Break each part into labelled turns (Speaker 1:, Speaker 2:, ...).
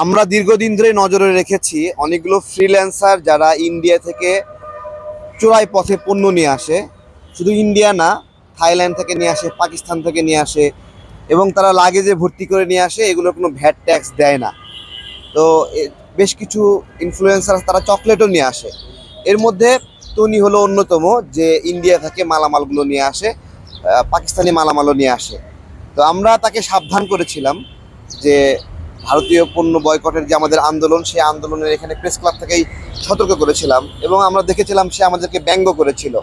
Speaker 1: আমরা দীর্ঘদিন ধরে নজরে রেখেছি অনেকগুলো ফ্রিল্যান্সার যারা ইন্ডিয়া থেকে চোরাই পথে পণ্য নিয়ে আসে। শুধু ইন্ডিয়া না, থাইল্যান্ড থেকে নিয়ে আসে, পাকিস্তান থেকে নিয়ে আসে, এবং তারা লাগেজে ভর্তি করে নিয়ে আসে। এগুলোর কোনো ভ্যাট ট্যাক্স দেয় না। তো বেশ কিছু ইনফ্লুয়েন্সার তারা চকলেটও নিয়ে আসে। এর মধ্যে তনি হলো অন্যতম, যে ইন্ডিয়া থেকে মালামালগুলো নিয়ে আসে, পাকিস্তানি মালামালও নিয়ে আসে। তো আমরা তাকে সাবধান করেছিলাম যে ভারতীয় পণ্য বয়কটের যে আমাদের আন্দোলন, সেই আন্দোলনের এখানে প্রেস ক্লাব থেকেই সতর্ক করেছিলাম, এবং আমরা দেখেছিলাম সে আমাদেরকে ব্যঙ্গ করেছিল।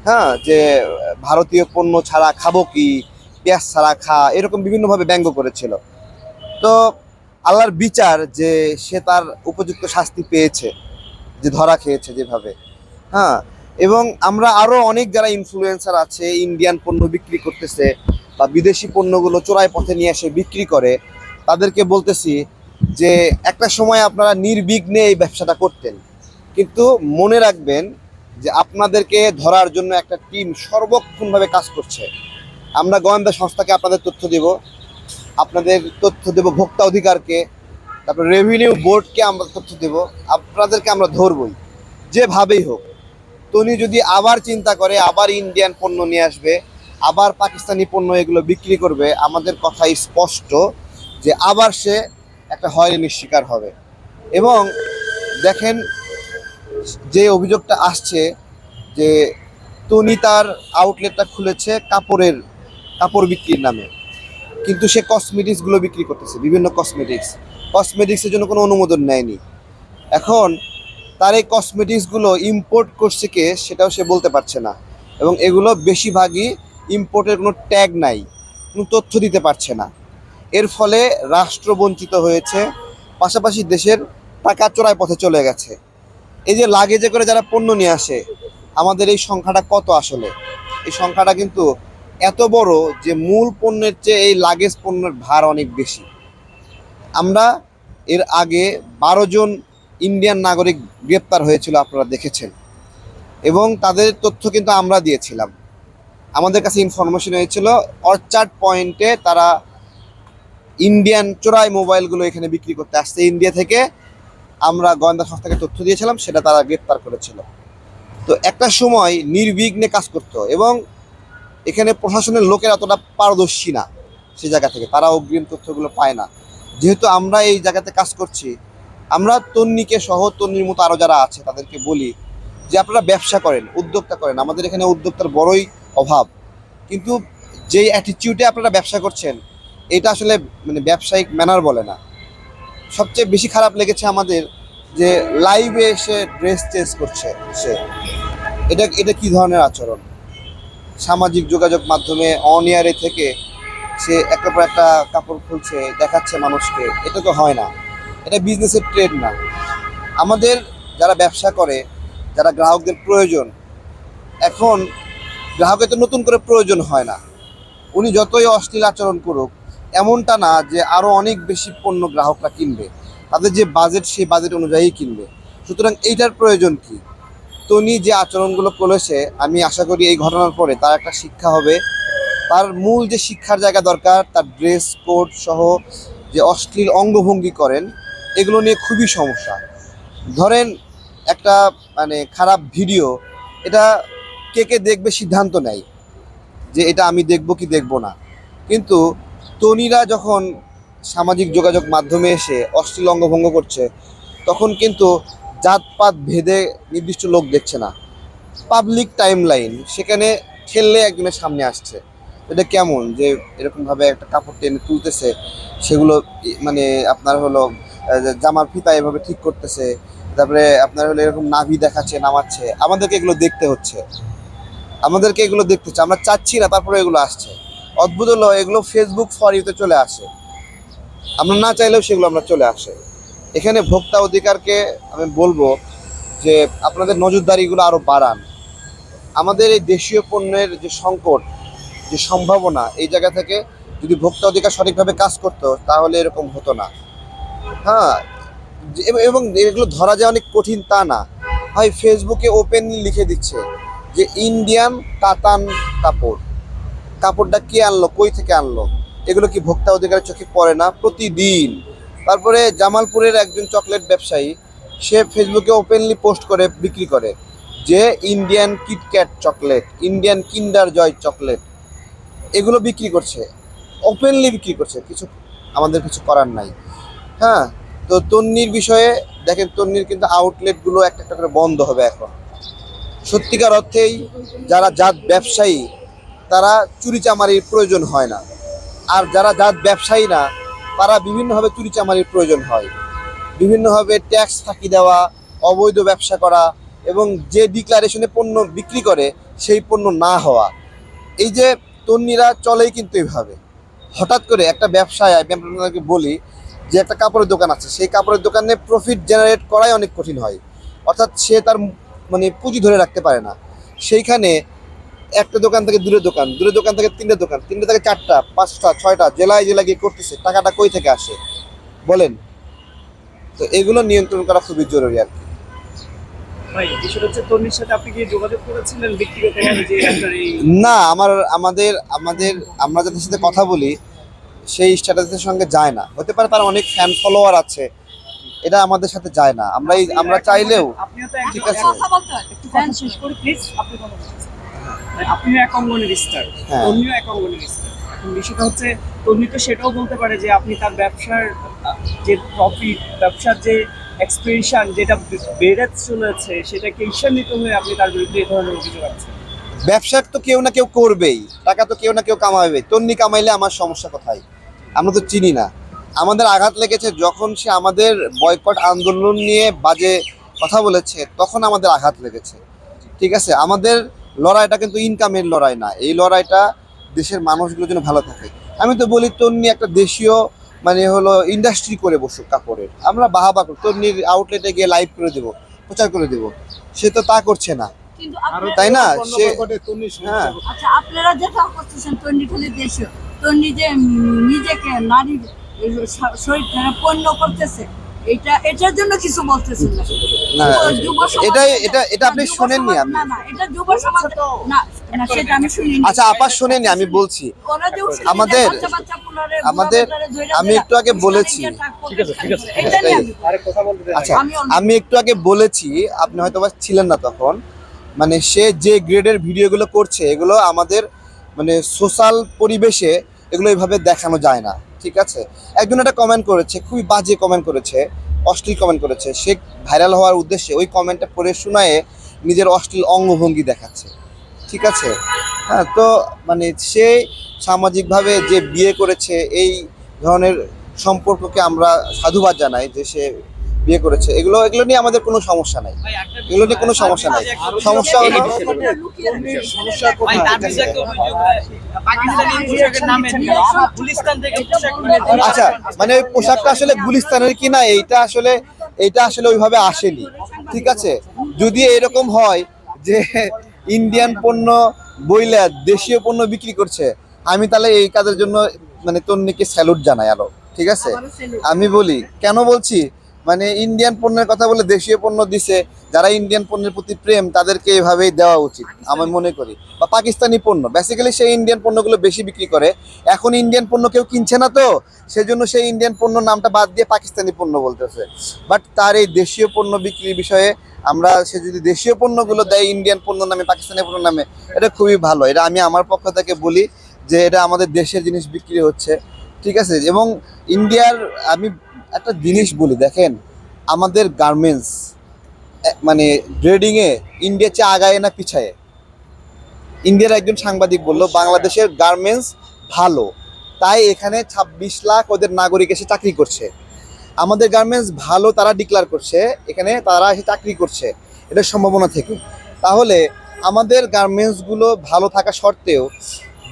Speaker 1: হ্যাঁ, যে ভারতীয় পণ্য ছাড়া খাবো কি, পেঁয়াজ ছাড়া খা, এরকম বিভিন্নভাবে ব্যঙ্গ করেছিল। তো আল্লাহর বিচার যে সে তার উপযুক্ত শাস্তি পেয়েছে, যে ধরা খেয়েছে যেভাবে। হ্যাঁ, এবং আমরা আরো অনেক যারা ইনফ্লুয়েন্সার আছে ইন্ডিয়ান পণ্য বিক্রি করতেছে বা বিদেশি পণ্যগুলো চোরাই পথে নিয়ে এসে বিক্রি করে, তাদেরকে বলতেছি যে একটা সময় আপনারা নির্বিঘ্নে এই ব্যবসাটা করতেন, কিন্তু মনে রাখবেন যে আপনাদেরকে ধরার জন্য একটা টিম সর্বক্ষণভাবে কাজ করছে। আমরা গোয়েন্দা সংস্থাকে আপনাদের তথ্য দেব, আপনাদের তথ্য দেব ভোক্তা অধিকারকে, তারপর রেভিনিউ বোর্ডকে আমরা তথ্য দেব, আপনাদেরকে আমরা ধরবই যেভাবেই হোক। তনি যদি আবার চিন্তা করে আবার ইন্ডিয়ান পণ্য নিয়ে আসবে, আবার পাকিস্তানি পণ্য এগুলো বিক্রি করবে, আমাদের কথাই স্পষ্ট যে আবার সে একটা হয়রানির শিকার হবে। এবং দেখেন, যে অভিযোগটা আসছে যে তনি তার আউটলেটটা খুলেছে কাপড় বিক্রির নামে, কিন্তু সে কসমেটিক্সগুলো বিক্রি করতেছে, বিভিন্ন কসমেটিক্সের জন্য কোনো অনুমোদন নেয়নি। এখন তার এই কসমেটিক্সগুলো ইম্পোর্ট করছে কে, সেটাও সে বলতে পারছে না, এবং এগুলো বেশিরভাগই ইম্পোর্টের কোনো ট্যাগ নাই, কোনো তথ্য দিতে পারছে না। এর ফলে রাষ্ট্র বঞ্চিত হয়েছে, পাশাপাশি দেশের টাকা চোরাই পথে চলে গেছে। এই যে লাগেজে করে যারা পণ্য নিয়ে আসে, আমাদের এই সংখ্যাটা কত আসলে? এই সংখ্যাটা কিন্তু এত বড় যে মূল পণ্যের চেয়ে এই লাগেজ পণ্যের ভার অনেক বেশি। আমরা এর আগে 12 জন ইন্ডিয়ান নাগরিক গ্রেপ্তার হয়েছিল, আপনারা দেখেছেন, এবং তাদের তথ্য কিন্তু আমরা দিয়েছিলাম। আমাদের কাছে ইনফরমেশন হয়েছিল অর্চার্ড পয়েন্টে তারা ইন্ডিয়ান চোরাই মোবাইলগুলো এখানে বিক্রি করতে আসছে ইন্ডিয়া থেকে। আমরা গোয়েন্দা সংস্থাকে তথ্য দিয়েছিলাম, সেটা তারা গ্রেপ্তার করেছিল। তো একটা সময় নির্বিঘ্নে কাজ করতো, এবং এখানে প্রশাসনের লোকেরা অতটা পারদর্শী না। সে জায়গা থেকে তারা অগ্রিম তথ্যগুলো পায় না। যেহেতু আমরা এই জায়গাতে কাজ করছি, আমরা তন্নিকে সহ তন্নির মতো আরও যারা আছে তাদেরকে বলি যে আপনারা ব্যবসা করেন, উদ্যোক্তা করেন। আমাদের এখানে উদ্যোক্তার বড়ই অভাব, কিন্তু যেই অ্যাটিটিউডে আপনারা ব্যবসা করছেন, এটা আসলে মানে ব্যবসায়িক ম্যানার বলে না। সবচেয়ে বেশি খারাপ লেগেছে আমাদের যে লাইভে এসে ড্রেস চেঞ্জ করছে সে। এটা এটা কী ধরনের আচরণ? সামাজিক যোগাযোগ মাধ্যমে অন এয়ারে থেকে সে একটা পর একটা কাপড় খুলছে, দেখাচ্ছে মানুষকে। এটা তো হয় না, এটা বিজনেসের ট্রেড না। আমাদের যারা ব্যবসা করে, যারা গ্রাহকদের প্রয়োজন, এখন গ্রাহকের তো নতুন করে প্রয়োজন হয় না। উনি যতই অশ্লীল আচরণ করুক, এমনটা না যে আরও অনেক বেশি পণ্য গ্রাহকরা কিনবে। তাদের যে বাজেট, সেই বাজেট অনুযায়ী কিনবে। সুতরাং এইটার প্রয়োজন কি? তনি যে আচরণগুলো করেছে, আমি আশা করি এই ঘটনার পরে তার একটা শিক্ষা হবে। তার মূল যে শিক্ষার জায়গা দরকার, তার ড্রেস কোড সহ যে অশ্লীল অঙ্গভঙ্গি করেন, এগুলো নিয়ে খুবই সমস্যা। ধরেন একটা মানে খারাপ ভিডিও, এটা কে কে দেখবে সিদ্ধান্ত নেয় যে এটা আমি দেখব কি দেখব না। কিন্তু তনিরা যখন সামাজিক যোগাযোগ মাধ্যমে এসে অশ্লীল অঙ্গভঙ্গ করছে, তখন কিন্তু জাতপাত ভেদে নির্দিষ্ট লোক দেখছে না, পাবলিক টাইম লাইন সেখানে ঠেললে একজনের সামনে আসছে। এটা কেমন যে এরকমভাবে একটা কাপড় টেনে তুলতেছে, সেগুলো মানে আপনার হলো জামার ফিতা এভাবে ঠিক করতেছে, তারপরে আপনার হলো এরকম নাভি দেখাচ্ছে, নামাচ্ছে। আমাদেরকে এগুলো দেখতে হচ্ছে, আমরা চাচ্ছি না, তারপরে এগুলো আসছে। অদ্ভুত হলো, এগুলো ফেসবুক ফর ইউতে চলে আসে, আমরা না চাইলেও সেগুলো আমরা চলে আসে। এখানে ভোক্তা অধিকারকে আমি বলবো যে আপনাদের নজরদারিগুলো আরও বাড়ান। আমাদের এই দেশীয় পণ্যের যে সংকট, যে সম্ভাবনা, এই জায়গা থেকে যদি ভোক্তা অধিকার সঠিকভাবে কাজ করতো, তাহলে এরকম হতো না। হ্যাঁ, এবং এগুলো ধরা যায় অনেক কঠিন তা না হয়। ফেসবুকে ওপেনলি লিখে দিচ্ছে যে ইন্ডিয়ান কাতান কাপড়, কাপড়টা কে আনলো, কই থেকে আনলো? এগুলো কি ভোক্তা অধিকারের চোখে পড়ে না? প্রতিদিন তারপরে জামালপুরের একজন চকলেট ব্যবসায়ী, সে ফেসবুকে ওপেনলি পোস্ট করে বিক্রি করে যে ইন্ডিয়ান কিটক্যাট চকলেট, ইন্ডিয়ান কিন্ডার জয় চকলেট, এগুলো বিক্রি করছে, ওপেনলি বিক্রি করছে, আমাদের কিছু করার নাই। হ্যাঁ, তো তন্নির বিষয়ে দেখেন, তন্নির কিন্তু আউটলেটগুলো একটা একটা করে বন্ধ হবে এখন। সত্যিকার অর্থেই যারা জাত ব্যবসায়ী তারা চুরিচামারির প্রয়োজন হয় না, আর যারা জাত ব্যবসায়ী না তারা বিভিন্নভাবে চুরিচামারির প্রয়োজন হয়, বিভিন্নভাবে ট্যাক্স ফাঁকি দেওয়া, অবৈধ ব্যবসা করা, এবং যে ডিক্লারেশনে পণ্য বিক্রি করে সেই পণ্য না হওয়া। এই যে তন্নিরা চলেই কিন্তু এইভাবে। হঠাৎ করে একটা ব্যবসায়, আমি আপনাকে বলি যে একটা কাপড়ের দোকান আছে, সেই কাপড়ের দোকানে প্রফিট জেনারেট করাই অনেক কঠিন হয়, অর্থাৎ সে তার মানে পুঁজি ধরে রাখতে পারে না। সেইখানে একটা দোকান থেকে দূরের দোকান, দূরের দোকান থেকে তিনটে দোকান, তিনটে থেকে চারটা, পাঁচটা, ছয়টা, জেলায় জেলায় গিয়ে করতেছে, টাকাটা কই থেকে আসে বলেন? তো এগুলো নিয়ন্ত্রণ করা খুবই জরুরি আর কি।
Speaker 2: ভাই, বিষয়টা হচ্ছে তন্নির সাথে আপনি কি যোগাযোগ করেছিলেন ব্যক্তিগতভাবে যে আপনার এই?
Speaker 1: না, আমাদের আমাদের আমরা যাদের সাথে কথা বলি সেই স্ট্যাটাসের সঙ্গে যায় না। হতে পারে তার অনেক ফ্যান ফলোয়ার আছে, এটা আমাদের সাথে যায় না। আমরা চাইলেও
Speaker 2: আপনিও তো
Speaker 1: ঠিক
Speaker 2: একজন
Speaker 1: আছে।
Speaker 2: একটু কথা শেষ করে প্লিজ, আপনি কথা বলছেন। আপনিও এক অঙ্গনের স্টার,
Speaker 1: হ্যাঁ।
Speaker 2: তন্নিও এক অঙ্গনের স্টার। এখন বিষয়টা হচ্ছে তন্নি তো সেটাও বলতে পারে যে আপনি তার ব্যবসার যে প্রফিট, ব্যবসার যে এক্সপেনশন যেটা বেড়ে চলেছে সেটাকে ঈর্ষান্বিত হয়ে আপনি তার বিরুদ্ধে এই ধরনের অভিযোগ আনছেন।
Speaker 1: ব্যবসা তো কেউ না কেউ করবেই, টাকা তো কেউ না কেউ কামাবে। তন্নি কামাইলে আমার সমস্যা কোথায়? আমরা তো চিনি না। আমাদের আঘাত লেগেছে যখন সে আমাদের বয়কট আন্দোলন নিয়ে বাজে কথা বলেছে, তখন আমাদের আঘাত লেগেছে। ঠিক আছে, আমাদের লড়াইটা কিন্তু ইনকামের লড়াই না, এই লড়াইটা দেশের মানুষগুলো যেন ভালো থাকে। আমি তো বলি তন্নি একটা দেশীয় মানে হলো ইন্ডাস্ট্রি করে বসুক কাপড়ের, আমরা বাহাবা করি, তন্নির আউটলেটে গিয়ে লাইভ করে দেবো, প্রচার করে দেবো। সে তো তা করছে না,
Speaker 3: কিন্তু
Speaker 1: তাই না? সে হ্যাঁ,
Speaker 3: আচ্ছা, আপনারা যেটা করতেছেন তন্নি খালি দেশীয়, তন্নি যে নিজেকে নারীর শরীর থেকে পণ্য করতেছে, এটার জন্য কিছু বলতেছেন না?
Speaker 1: না,
Speaker 3: যুব সমাজ
Speaker 1: এটা আপনি
Speaker 3: যুব
Speaker 1: শোনেননি।
Speaker 3: সমাজ-
Speaker 1: আমি
Speaker 3: না না, এটা যুব সমাজ না, না সেটা আমি শুনিনি।
Speaker 1: আচ্ছা আপা শোনেননি, আমি বলছি
Speaker 3: ওরা যে উস্কানি দেয়,
Speaker 1: আমাদের-
Speaker 3: বাচ্চা পোলারে,
Speaker 1: আমাদের
Speaker 3: বুড়া বেটারে ধইরা
Speaker 1: আমি
Speaker 3: ধইরা
Speaker 1: একটু আগে
Speaker 3: উস্কানি
Speaker 1: বলেছি।
Speaker 3: দিয়ে টাক
Speaker 2: ঠিক আছে, ঠিক আছে।
Speaker 3: এটা নিয়ে আমি
Speaker 2: আরেক কথা বলতে দেন।
Speaker 1: আচ্ছা,
Speaker 3: আমি অলরেডি-
Speaker 1: আমি একটু আগে বলেছি, আপনি হয়তো বা ছিলেন না তখন। মানে সে যে গ্রেডের ভিডিওগুলো করছে, এগুলো আমাদের মানে সোশ্যাল পরিবেশে এগুলো এইভাবে দেখানো যায় না। ঠিক আছে, একজন একটা কমেন্ট করেছে, খুবই বাজে কমেন্ট করেছে, অশ্লীল কমেন্ট করেছে। সে ভাইরাল হওয়ার উদ্দেশ্যে ওই কমেন্টটা পড়ে শোনায়ে নিজের অশ্লীল অঙ্গভঙ্গি দেখাচ্ছে। ঠিক আছে, হ্যাঁ, তো মানে সে সামাজিকভাবে যে বিয়ে করেছে, এই ধরনের সম্পর্ককে আমরা সাধুবাদ জানাই যে সে বিয়ে করেছে। এগুলো নিয়ে আমাদের কোনো সমস্যা নাই,
Speaker 2: ভাই, একটা
Speaker 1: এগুলো নিয়ে কোনো সমস্যা নাই। সমস্যা হলো
Speaker 3: এটা লুকিয়ে রাখছে।
Speaker 2: ভাই, তার যে একটা অভিযোগ, পাকিস্তানি পোশাকের নামে গুলিস্তান থেকে পোশাক কিনে
Speaker 1: আচ্ছা, মানে ওই পোশাকটা আসলে গুলিস্তানের কিনা, এইটা আসলে ওইভাবে আসেনি। ঠিক আছে, যদি এরকম হয় যে ইন্ডিয়ান পণ্য বইলা দেশীয় পণ্য বিক্রি করছে, আমি তাহলে এই কাজের জন্য মানে তন্নিকে স্যালুট জানাই আরো। ঠিক আছে,
Speaker 3: আবারও salute।
Speaker 1: আমি বলি কেন বলছি, মানে ইন্ডিয়ান পণ্যের কথা বলে দেশীয় পণ্য দিছে, যারা ইন্ডিয়ান পণ্যের প্রতি প্রেম তাদেরকে এভাবেই দেওয়া উচিত আমি মনে করি। বা পাকিস্তানি পণ্য, বেসিক্যালি সেই ইন্ডিয়ান পণ্যগুলো বেশি বিক্রি করে। এখন ইন্ডিয়ান পণ্য কেউ কিনছে না, তো সেজন্য সেই ইন্ডিয়ান পণ্য নামটা বাদ দিয়ে পাকিস্তানি পণ্য বলতেছে। বাট তার এই দেশীয় পণ্য বিক্রির বিষয়ে সে যদি দেশীয় পণ্যগুলো দেয় ইন্ডিয়ান পণ্য নামে, পাকিস্তানি পণ্য নামে, এটা খুবই ভালো। এটা আমি আমার পক্ষ থেকে বলি যে এটা আমাদের দেশের জিনিস বিক্রি হচ্ছে। ঠিক আছে, এবং ইন্ডিয়ার আমি একটা জিনিস বলি, দেখেন আমাদের গার্মেন্টস মানে গ্রেডিংয়ে ইন্ডিয়া চেয়ে আগায় না পিছায়। ইন্ডিয়ার একজন সাংবাদিক বলল বাংলাদেশের গার্মেন্টস ভালো, তাই এখানে 26 লাখ ওদের নাগরিক এসে চাকরি করছে। আমাদের গার্মেন্টস ভালো তারা ডিক্লার করছে, এখানে তারা এসে চাকরি করছে, এটার সম্ভাবনা থেকে। তাহলে আমাদের গার্মেন্টসগুলো ভালো থাকা সত্ত্বেও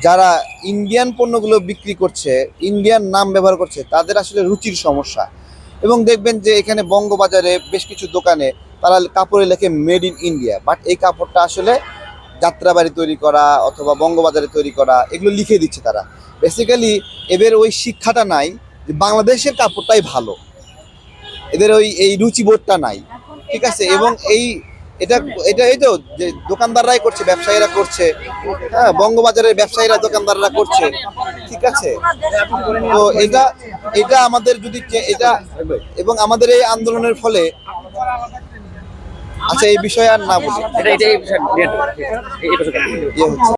Speaker 1: যারা ইন্ডিয়ান পণ্যগুলো বিক্রি করছে, ইন্ডিয়ান নাম ব্যবহার করছে, তাদের আসলে রুচির সমস্যা। এবং দেখবেন যে এখানে বঙ্গবাজারে বেশ কিছু দোকানে তারা কাপড়ে লেখে মেড ইন ইন্ডিয়া, বাট এই কাপড়টা আসলে যাত্রাবাড়ি তৈরি করা অথবা বঙ্গবাজারে তৈরি করা, এগুলো লিখে দিচ্ছে তারা। বেসিক্যালি এদের ওই শিক্ষাটা নাই যে বাংলাদেশের কাপড়টাই ভালো, এদের এই রুচিবোধটা নাই। ঠিক আছে, এবং এটা এটা এই তো যে দোকানদাররাই করছে, ব্যবসায়ীরা করছে, হ্যাঁ, বঙ্গবাজারের ব্যবসায়ীরা দোকানদাররা করছে, ঠিক আছে। তো এটা এটা আমাদের যদি এটা এবং আমাদের এই আন্দোলনের ফলে, আচ্ছা এই বিষয়ে আর না বলি,
Speaker 4: এটা এই
Speaker 1: ইয়ে হচ্ছে